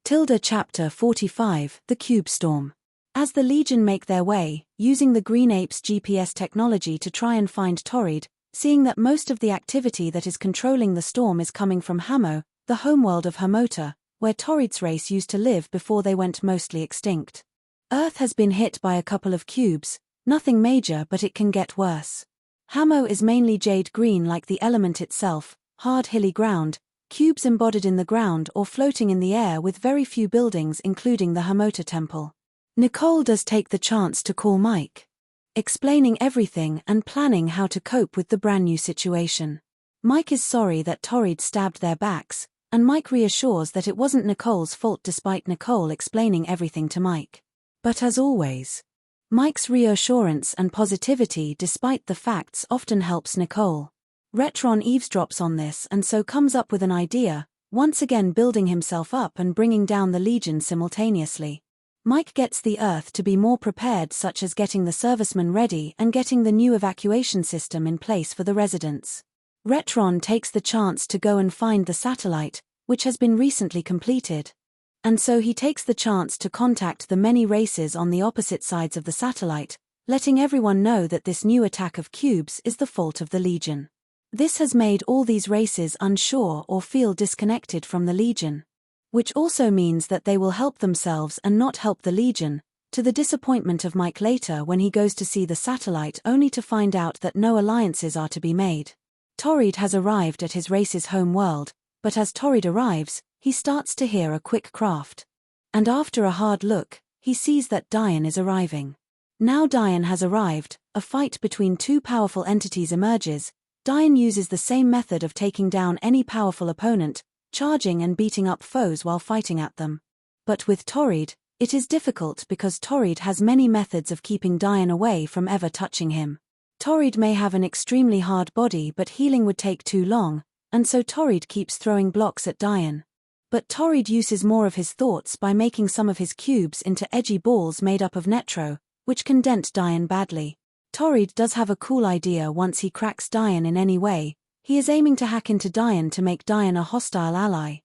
Chapter 45, The Cube Storm. As the Legion make their way, using the Green Ape's GPS technology to try and find Torrid, seeing that most of the activity that is controlling the storm is coming from Hamo, the homeworld of Hamota, where Torrid's race used to live before they went mostly extinct. Earth has been hit by a couple of cubes, nothing major, but it can get worse. Hamo is mainly jade green like the element itself, hard hilly ground, cubes embodied in the ground or floating in the air with very few buildings including the Hamota temple. Nicole does take the chance to call Mike, explaining everything and planning how to cope with the brand new situation. Mike is sorry that Torrid stabbed their backs, and Mike reassures that it wasn't Nicole's fault despite Nicole explaining everything to Mike. But as always, Mike's reassurance and positivity despite the facts often helps Nicole. Retron eavesdrops on this and so comes up with an idea, once again building himself up and bringing down the Legion simultaneously. Mike gets the Earth to be more prepared, such as getting the servicemen ready and getting the new evacuation system in place for the residents. Retron takes the chance to go and find the satellite, which has been recently completed. And so he takes the chance to contact the many races on the opposite sides of the satellite, letting everyone know that this new attack of cubes is the fault of the Legion. This has made all these races unsure or feel disconnected from the Legion, which also means that they will help themselves and not help the Legion, to the disappointment of Mike later when he goes to see the satellite only to find out that no alliances are to be made. Torrid has arrived at his race's home world, but as Torrid arrives, he starts to hear a quick craft. And after a hard look, he sees that Diane is arriving. Now Diane has arrived, a fight between two powerful entities emerges. Diane uses the same method of taking down any powerful opponent, charging and beating up foes while fighting at them. But with Torrid, it is difficult because Torrid has many methods of keeping Diane away from ever touching him. Torrid may have an extremely hard body but healing would take too long, and so Torrid keeps throwing blocks at Diane. But Torrid uses more of his thoughts by making some of his cubes into edgy balls made up of netro, which can dent Diane badly. Torrid does have a cool idea once he cracks Diane in any way. He is aiming to hack into Diane to make Diane a hostile ally,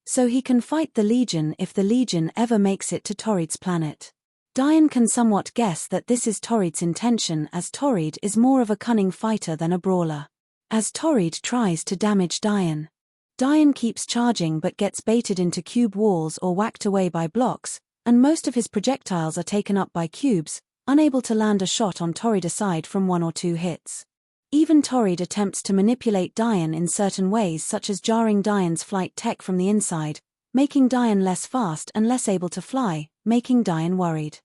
so he can fight the Legion if the Legion ever makes it to Torrid's planet. Diane can somewhat guess that this is Torrid's intention as Torrid is more of a cunning fighter than a brawler. As Torrid tries to damage Diane, Diane keeps charging but gets baited into cube walls or whacked away by blocks, and most of his projectiles are taken up by cubes, unable to land a shot on Torrid aside from one or two hits. Even Torrid attempts to manipulate Diane in certain ways such as jarring Diane's flight tech from the inside, making Diane less fast and less able to fly, making Diane worried.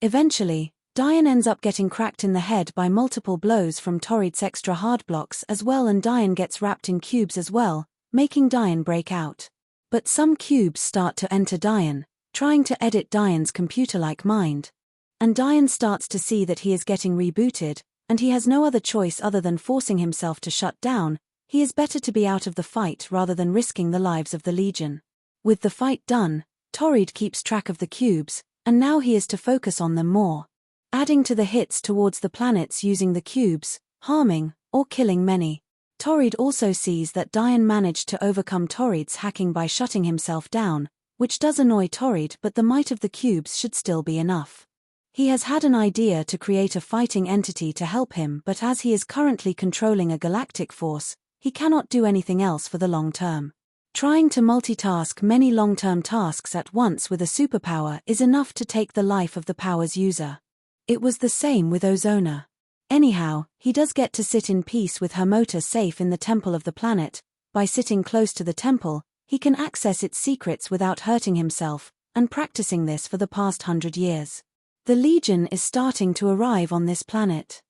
Eventually, Diane ends up getting cracked in the head by multiple blows from Torrid's extra hard blocks as well, and Diane gets wrapped in cubes as well, making Diane break out. But some cubes start to enter Diane, trying to edit Diane's computer-like mind. And Diane starts to see that he is getting rebooted, and he has no other choice other than forcing himself to shut down. He is better to be out of the fight rather than risking the lives of the Legion. With the fight done, Torrid keeps track of the cubes, and now he is to focus on them more, adding to the hits towards the planets using the cubes, harming or killing many. Torrid also sees that Diane managed to overcome Torrid's hacking by shutting himself down, which does annoy Torrid, but the might of the cubes should still be enough. He has had an idea to create a fighting entity to help him, but as he is currently controlling a galactic force, he cannot do anything else for the long term. Trying to multitask many long-term tasks at once with a superpower is enough to take the life of the power's user. It was the same with Ozona. Anyhow, he does get to sit in peace with Hamota safe in the temple of the planet. By sitting close to the temple, he can access its secrets without hurting himself, and practicing this for the past 100 years. The Legion is starting to arrive on this planet,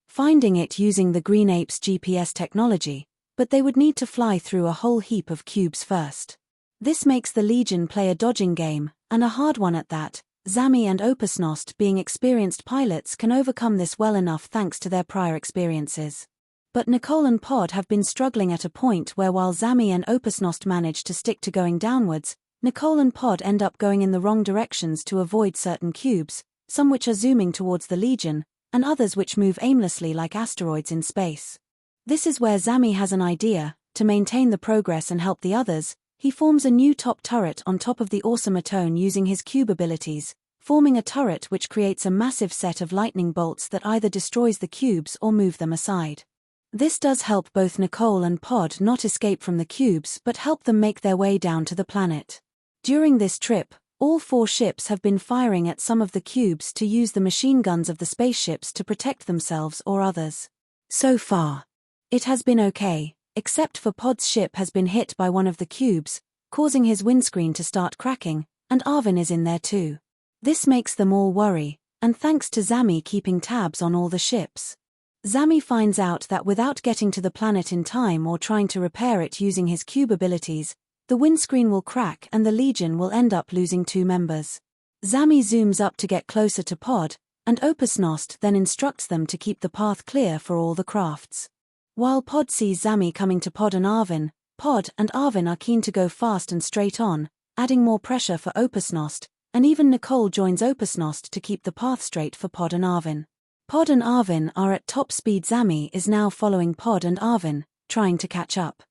finding it using the Green Ape's GPS technology, but they would need to fly through a whole heap of cubes first. This makes the Legion play a dodging game, and a hard one at that. Zami and Opusnost, being experienced pilots, can overcome this well enough thanks to their prior experiences. But Nicole and Pod have been struggling at a point where while Zami and Opusnost manage to stick to going downwards, Nicole and Pod end up going in the wrong directions to avoid certain cubes, some which are zooming towards the Legion, and others which move aimlessly like asteroids in space. This is where Zami has an idea. To maintain the progress and help the others, he forms a new top turret on top of the Automaton using his cube abilities, forming a turret which creates a massive set of lightning bolts that either destroys the cubes or move them aside. This does help both Nicole and Pod not escape from the cubes but help them make their way down to the planet. During this trip, all 4 ships have been firing at some of the cubes to use the machine guns of the spaceships to protect themselves or others. So far, it has been okay, except for Pod's ship has been hit by one of the cubes, causing his windscreen to start cracking, and Arvin is in there too. This makes them all worry, and thanks to Zami keeping tabs on all the ships. Zami finds out that without getting to the planet in time or trying to repair it using his cube abilities, the windscreen will crack and the Legion will end up losing 2 members. Zami zooms up to get closer to Pod, and Opusnost then instructs them to keep the path clear for all the crafts. While Pod sees Zami coming to Pod and Arvin are keen to go fast and straight on, adding more pressure for Opusnost, and even Nicole joins Opusnost to keep the path straight for Pod and Arvin. Pod and Arvin are at top speed. Zami is now following Pod and Arvin, trying to catch up.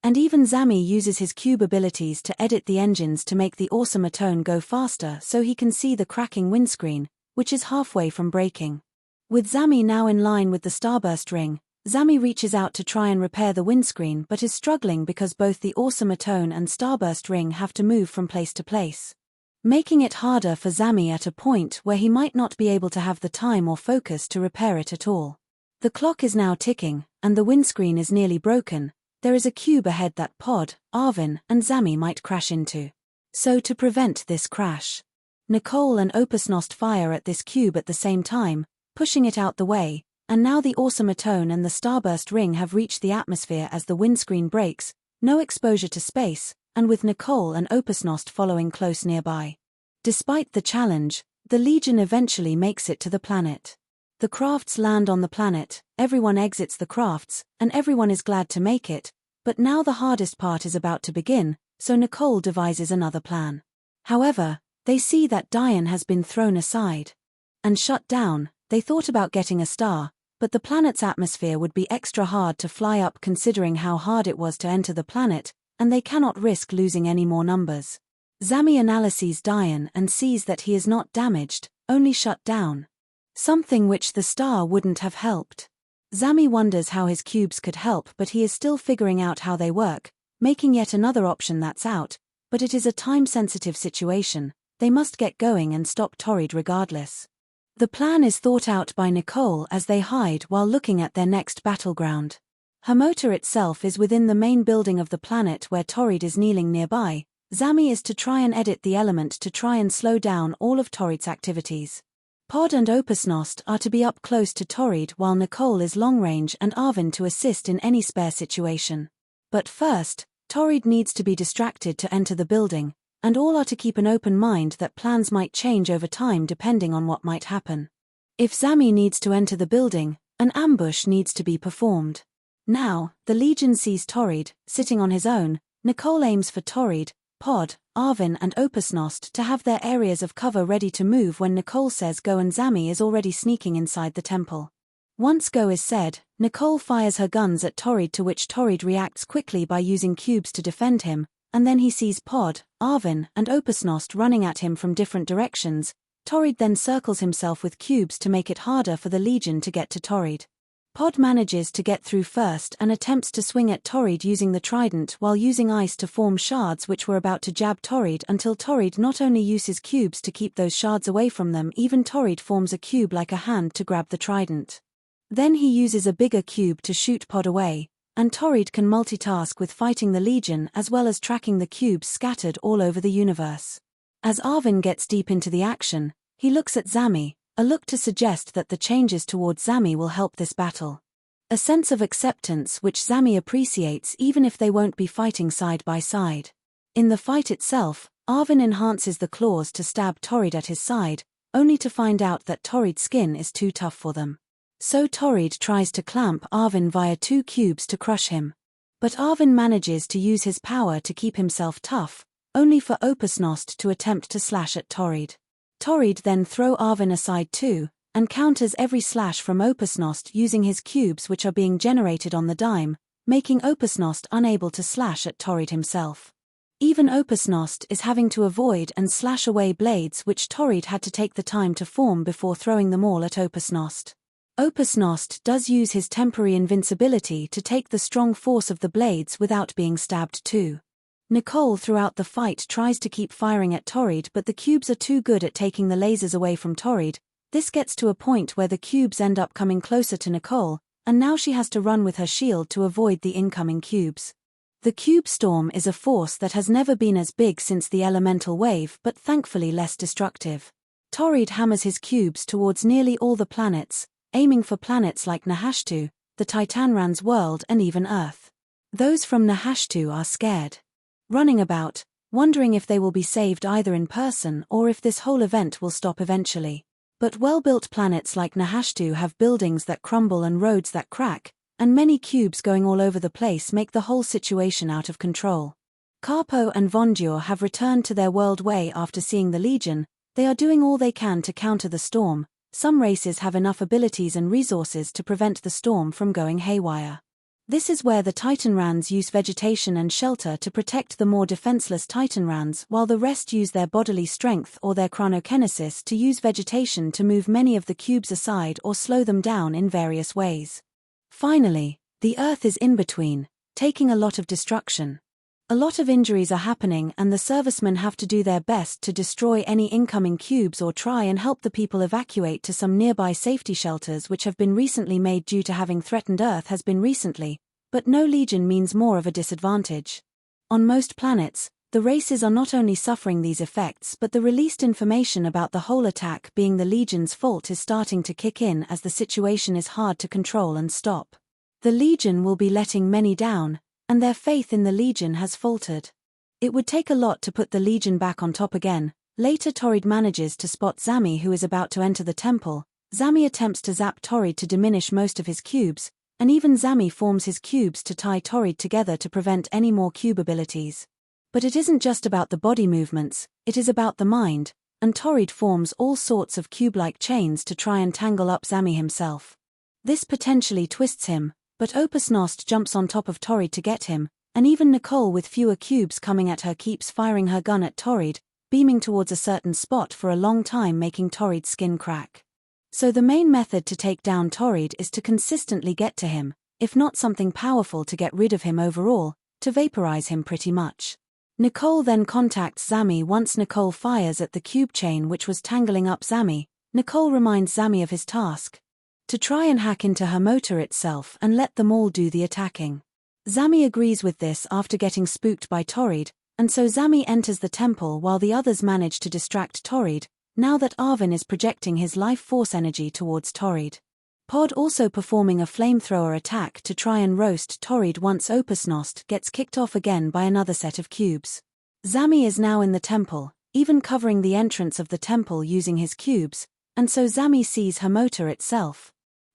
And even Zami uses his cube abilities to edit the engines to make the Automaton go faster so he can see the cracking windscreen, which is halfway from breaking. With Zami now in line with the starburst ring, Zami reaches out to try and repair the windscreen but is struggling because both the Automaton and starburst ring have to move from place to place, making it harder for Zami at a point where he might not be able to have the time or focus to repair it at all. The clock is now ticking, and the windscreen is nearly broken. There is a cube ahead that Pod, Arvin, and Zami might crash into. So to prevent this crash, Nicole and Opusnost fire at this cube at the same time, pushing it out the way, and now the Automaton and the starburst ring have reached the atmosphere as the windscreen breaks, no exposure to space, and with Nicole and Opusnost following close nearby. Despite the challenge, the Legion eventually makes it to the planet. The crafts land on the planet, everyone exits the crafts, and everyone is glad to make it, but now the hardest part is about to begin, so Nicole devises another plan. However, they see that Diane has been thrown aside and shut down. They thought about getting a star, but the planet's atmosphere would be extra hard to fly up considering how hard it was to enter the planet, and they cannot risk losing any more numbers. Zami analyzes Diane and sees that he is not damaged, only shut down. Something which the star wouldn't have helped. Zami wonders how his cubes could help, but he is still figuring out how they work, making yet another option that's out, but it is a time-sensitive situation. They must get going and stop Torrid regardless. The plan is thought out by Nicole as they hide while looking at their next battleground. Her motor itself is within the main building of the planet where Torrid is kneeling nearby. Zami is to try and edit the element to try and slow down all of Torrid's activities. Pod and Opusnost are to be up close to Torrid while Nicole is long range and Arvin to assist in any spare situation. But first, Torrid needs to be distracted to enter the building, and all are to keep an open mind that plans might change over time depending on what might happen. If Zami needs to enter the building, an ambush needs to be performed. Now, the Legion sees Torrid, sitting on his own. Nicole aims for Torrid, Pod, Arvin and Opusnost to have their areas of cover ready to move when Nicole says go, and Zami is already sneaking inside the temple. Once go is said, Nicole fires her guns at Torrid, to which Torrid reacts quickly by using cubes to defend him, and then he sees Pod, Arvin and Opusnost running at him from different directions. Torrid then circles himself with cubes to make it harder for the Legion to get to Torrid. Pod manages to get through first and attempts to swing at Torrid using the trident while using ice to form shards which were about to jab Torrid, until Torrid not only uses cubes to keep those shards away from them, even Torrid forms a cube like a hand to grab the trident. Then he uses a bigger cube to shoot Pod away, and Torrid can multitask with fighting the Legion as well as tracking the cubes scattered all over the universe. As Arvin gets deep into the action, he looks at Zami, a look to suggest that the changes towards Zami will help this battle. A sense of acceptance which Zami appreciates even if they won't be fighting side by side. In the fight itself, Arvin enhances the claws to stab Torrid at his side, only to find out that Torrid's skin is too tough for them. So Torrid tries to clamp Arvin via 2 cubes to crush him. But Arvin manages to use his power to keep himself tough, only for Opusnost to attempt to slash at Torrid. Torrid then throw Arvin aside too, and counters every slash from Opusnost using his cubes which are being generated on the dime, making Opusnost unable to slash at Torrid himself. Even Opusnost is having to avoid and slash away blades which Torrid had to take the time to form before throwing them all at Opusnost. Opusnost does use his temporary invincibility to take the strong force of the blades without being stabbed too. Nicole throughout the fight tries to keep firing at Torrid, but the cubes are too good at taking the lasers away from Torrid. This gets to a point where the cubes end up coming closer to Nicole, and now she has to run with her shield to avoid the incoming cubes. The cube storm is a force that has never been as big since the elemental wave, but thankfully less destructive. Torrid hammers his cubes towards nearly all the planets, aiming for planets like Nahashtu, the Titanran's world, and even Earth. Those from Nahashtu are scared, running about, wondering if they will be saved either in person or if this whole event will stop eventually. But well-built planets like Nahashtu have buildings that crumble and roads that crack, and many cubes going all over the place make the whole situation out of control. Carpo and Vondur have returned to their world way after seeing the Legion. They are doing all they can to counter the storm. Some races have enough abilities and resources to prevent the storm from going haywire. This is where the Titanrans use vegetation and shelter to protect the more defenseless Titanrans, while the rest use their bodily strength or their chronokinesis to use vegetation to move many of the cubes aside or slow them down in various ways. Finally, the Earth is in between, taking a lot of destruction. A lot of injuries are happening, and the servicemen have to do their best to destroy any incoming cubes or try and help the people evacuate to some nearby safety shelters which have been recently made due to having threatened Earth has been recently, but no Legion means more of a disadvantage. On most planets, the races are not only suffering these effects, but the released information about the whole attack being the Legion's fault is starting to kick in as the situation is hard to control and stop. The Legion will be letting many down, and their faith in the Legion has faltered. It would take a lot to put the Legion back on top again. Later Torrid manages to spot Zami, who is about to enter the temple. Zami attempts to zap Torrid to diminish most of his cubes, and even Zami forms his cubes to tie Torrid together to prevent any more cube abilities. But it isn't just about the body movements, it is about the mind, and Torrid forms all sorts of cube-like chains to try and tangle up Zami himself. This potentially twists him, but Opusnost jumps on top of Torrid to get him, and even Nicole with fewer cubes coming at her keeps firing her gun at Torrid, beaming towards a certain spot for a long time, making Torrid's skin crack. So the main method to take down Torrid is to consistently get to him, if not something powerful to get rid of him overall, to vaporize him pretty much. Nicole then contacts Zami. Once Nicole fires at the cube chain which was tangling up Zami, Nicole reminds Zami of his task: to try and hack into her motor itself and let them all do the attacking. Zami agrees with this after getting spooked by Torrid, and so Zami enters the temple while the others manage to distract Torrid, now that Arvin is projecting his life force energy towards Torrid. Pod also performing a flamethrower attack to try and roast Torrid once Opusnost gets kicked off again by another set of cubes. Zami is now in the temple, even covering the entrance of the temple using his cubes, and so Zami sees her motor itself,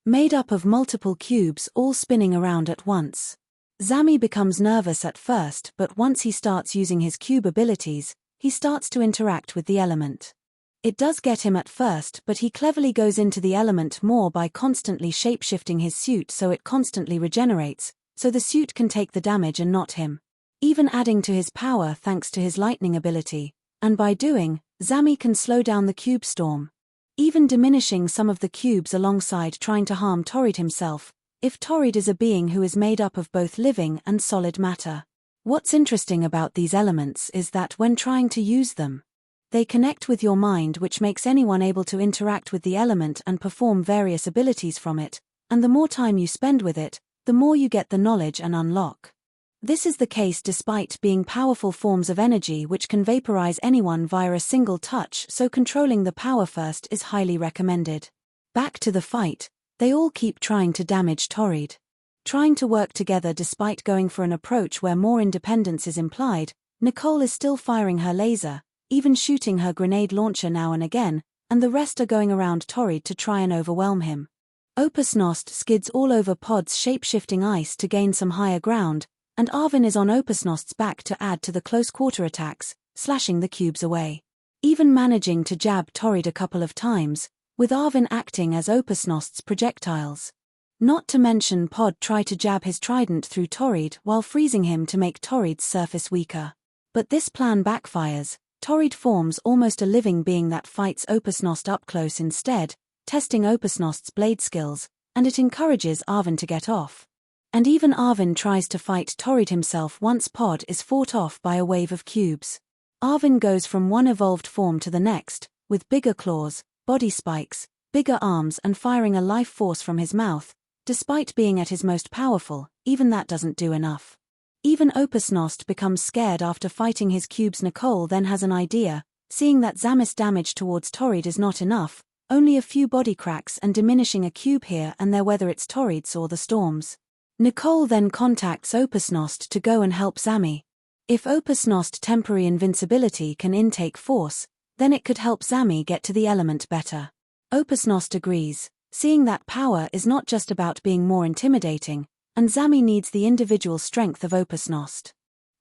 made up of multiple cubes all spinning around at once. Zami becomes nervous at first, but once he starts using his cube abilities, he starts to interact with the element. It does get him at first, but he cleverly goes into the element more by constantly shapeshifting his suit so it constantly regenerates, so the suit can take the damage and not him. Even adding to his power thanks to his lightning ability, and by doing, Zami can slow down the cube storm, even diminishing some of the cubes alongside trying to harm Torrid himself, if Torrid is a being who is made up of both living and solid matter. What's interesting about these elements is that when trying to use them, they connect with your mind, which makes anyone able to interact with the element and perform various abilities from it, and the more time you spend with it, the more you get the knowledge and unlock. This is the case despite being powerful forms of energy which can vaporize anyone via a single touch, so controlling the power first is highly recommended. Back to the fight, they all keep trying to damage Torrid. Trying to work together despite going for an approach where more independence is implied, Nicole is still firing her laser, even shooting her grenade launcher now and again, and the rest are going around Torrid to try and overwhelm him. Opusnost skids all over Pod's shape-shifting ice to gain some higher ground, and Arvin is on Opusnost's back to add to the close-quarter attacks, slashing the cubes away. Even managing to jab Torrid a couple of times, with Arvin acting as Opusnost's projectiles. Not to mention Pod tried to jab his trident through Torrid while freezing him to make Torrid's surface weaker. But this plan backfires. Torrid forms almost a living being that fights Opusnost up close instead, testing Opusnost's blade skills, and it encourages Arvin to get off. And even Arvin tries to fight Torrid himself once Pod is fought off by a wave of cubes. Arvin goes from one evolved form to the next, with bigger claws, body spikes, bigger arms and firing a life force from his mouth. Despite being at his most powerful, even that doesn't do enough. Even Opusnost becomes scared after fighting his cubes. Nicole then has an idea, seeing that Zamis' damage towards Torrid is not enough, only a few body cracks and diminishing a cube here and there whether it's Torrid's or the Storm's. Nicole then contacts Opusnost to go and help Zami. If Opusnost temporary invincibility can intake force, then it could help Zami get to the element better. Opusnost agrees, seeing that power is not just about being more intimidating, and Zami needs the individual strength of Opusnost.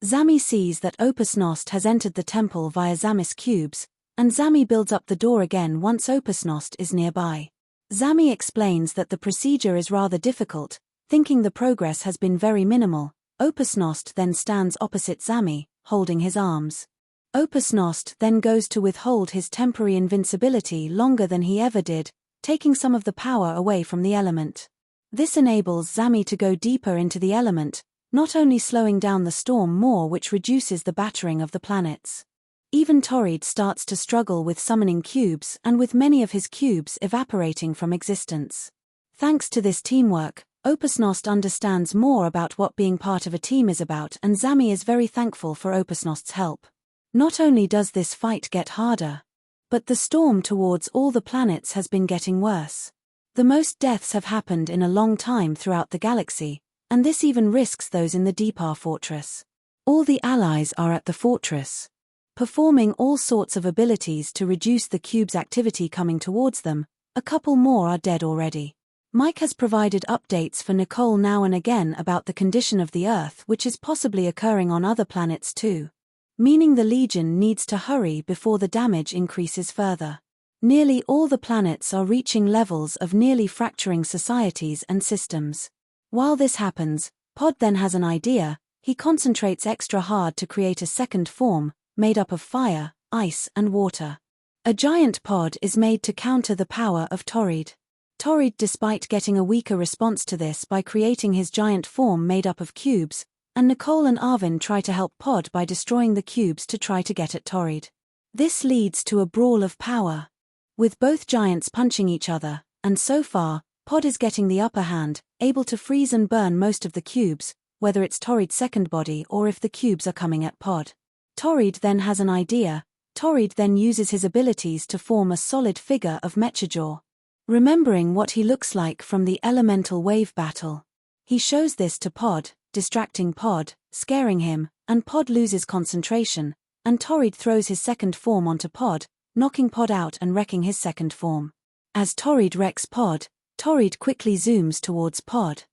Zami sees that Opusnost has entered the temple via Zamis' cubes, and Zami builds up the door again once Opusnost is nearby. Zami explains that the procedure is rather difficult, thinking the progress has been very minimal. Opusnost then stands opposite Zami, holding his arms. Opusnost then goes to withhold his temporary invincibility longer than he ever did, taking some of the power away from the element. This enables Zami to go deeper into the element, not only slowing down the storm more which reduces the battering of the planets. Even Torrid starts to struggle with summoning cubes and with many of his cubes evaporating from existence. Thanks to this teamwork, Opusnost understands more about what being part of a team is about and Zami is very thankful for Opusnost's help. Not only does this fight get harder, but the storm towards all the planets has been getting worse. The most deaths have happened in a long time throughout the galaxy, and this even risks those in the Deepar fortress. All the allies are at the fortress, performing all sorts of abilities to reduce the cube's activity coming towards them. A couple more are dead already. Mike has provided updates for Nicole now and again about the condition of the Earth, which is possibly occurring on other planets too. Meaning the Legion needs to hurry before the damage increases further. Nearly all the planets are reaching levels of nearly fracturing societies and systems. While this happens, Pod then has an idea. He concentrates extra hard to create a second form, made up of fire, ice and water. A giant pod is made to counter the power of Torrid. Torrid, despite getting a weaker response to this by creating his giant form made up of cubes, and Nicole and Arvin try to help Pod by destroying the cubes to try to get at Torrid. This leads to a brawl of power, with both giants punching each other, and so far, Pod is getting the upper hand, able to freeze and burn most of the cubes, whether it's Torrid's second body or if the cubes are coming at Pod. Torrid then has an idea. Torrid then uses his abilities to form a solid figure of Mechajaw. Remembering what he looks like from the elemental wave battle, he shows this to Pod, distracting Pod, scaring him, and Pod loses concentration, and Torrid throws his second form onto Pod, knocking Pod out and wrecking his second form. As Torrid wrecks Pod, Torrid quickly zooms towards Pod,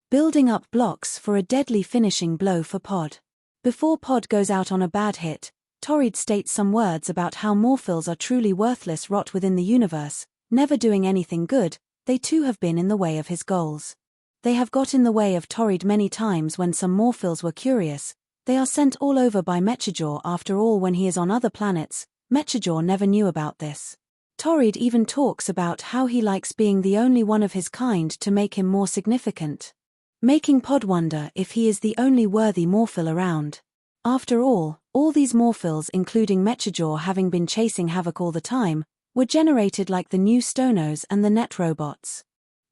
building up blocks for a deadly finishing blow for Pod. Before Pod goes out on a bad hit, Torrid states some words about how Morphils are truly worthless rot within the universe, never doing anything good. They too have been in the way of his goals. They have got in the way of Torrid many times when some Morphils were curious. They are sent all over by Mechajaw. After all, when he is on other planets, Mechajaw never knew about this. Torrid even talks about how he likes being the only one of his kind to make him more significant, making Pod wonder if he is the only worthy Morphil around. After all these Morphils, including Mechajaw having been chasing Havoc all the time, were generated like the new Stonos and the Net robots,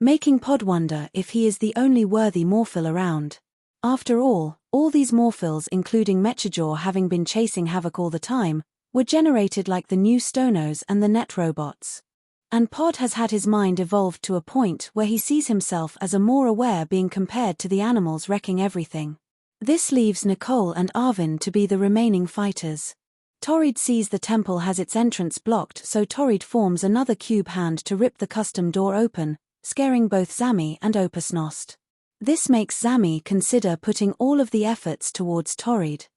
making Pod wonder if he is the only worthy Morphil around. After all these Morphils, including Mechajaw having been chasing Havoc all the time, were generated like the new Stonos and the Net robots. And Pod has had his mind evolved to a point where he sees himself as a more aware being compared to the animals wrecking everything. This leaves Nicole and Arvin to be the remaining fighters. Torrid sees the temple has its entrance blocked, so Torrid forms another cube hand to rip the custom door open, scaring both Zami and Opusnost. This makes Zami consider putting all of the efforts towards Torrid,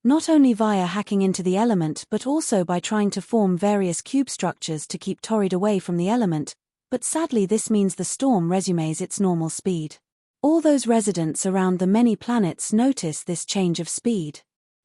not only via hacking into the element but also by trying to form various cube structures to keep Torrid away from the element, but sadly this means the storm resumes its normal speed. All those residents around the many planets notice this change of speed.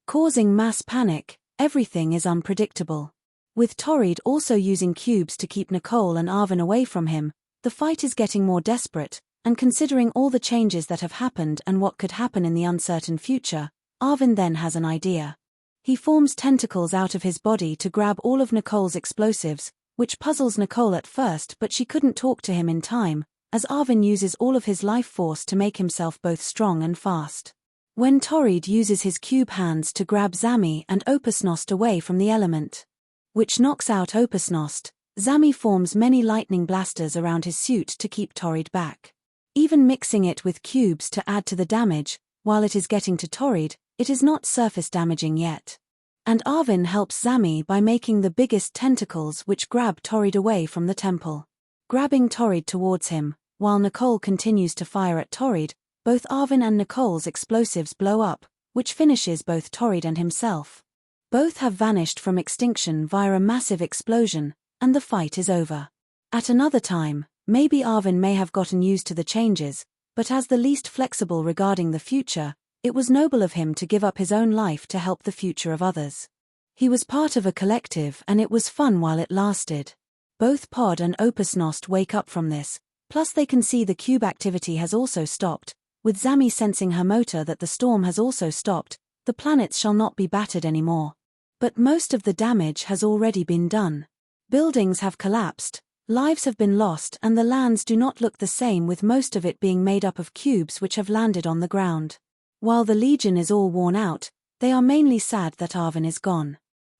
causing mass panic. Everything is unpredictable. With Torrid also using cubes to keep Nicole and Arvin away from him, the fight is getting more desperate, and considering all the changes that have happened and what could happen in the uncertain future, Arvin then has an idea. He forms tentacles out of his body to grab all of Nicole's explosives, which puzzles Nicole at first, but she couldn't talk to him in time, as Arvin uses all of his life force to make himself both strong and fast. When Torrid uses his cube hands to grab Zami and Opusnost away from the element, which knocks out Opusnost, Zami forms many lightning blasters around his suit to keep Torrid back. Even mixing it with cubes to add to the damage, while it is getting to Torrid, it is not surface damaging yet. And Arvin helps Zami by making the biggest tentacles which grab Torrid away from the temple. Grabbing Torrid towards him, while Nicole continues to fire at Torrid, both Arvin and Nicole's explosives blow up, which finishes both Torrid and himself. Both have vanished from extinction via a massive explosion, and the fight is over. At another time, maybe Arvin may have gotten used to the changes, but as the least flexible regarding the future, it was noble of him to give up his own life to help the future of others. He was part of a collective and it was fun while it lasted. Both Pod and Opusnost wake up from this, plus they can see the cube activity has also stopped, with Zami sensing her motor that the storm has also stopped. The planets shall not be battered anymore. But most of the damage has already been done. Buildings have collapsed, lives have been lost, and the lands do not look the same, with most of it being made up of cubes which have landed on the ground. While the Legion is all worn out, they are mainly sad that Arvin is gone.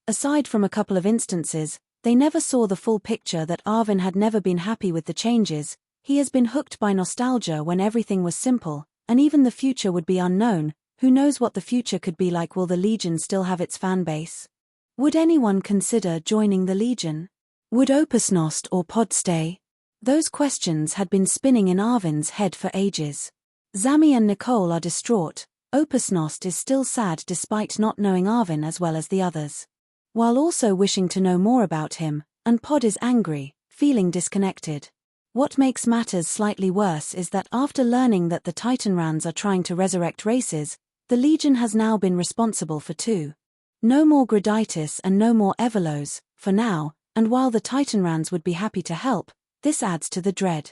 Aside from a couple of instances, they never saw the full picture that Arvin had never been happy with the changes. He has been hooked by nostalgia when everything was simple, and even the future would be unknown. Who knows what the future could be like? Will the Legion still have its fan base? Would anyone consider joining the Legion? Would Opusnost or Pod stay? Those questions had been spinning in Arvin's head for ages. Zami and Nicole are distraught. Opusnost is still sad despite not knowing Arvin as well as the others, while also wishing to know more about him, and Pod is angry, feeling disconnected. What makes matters slightly worse is that after learning that the Titanrans are trying to resurrect races, the Legion has now been responsible for 2. No more Graditis and no more Evolos, for now, and while the Titanrans would be happy to help, this adds to the dread.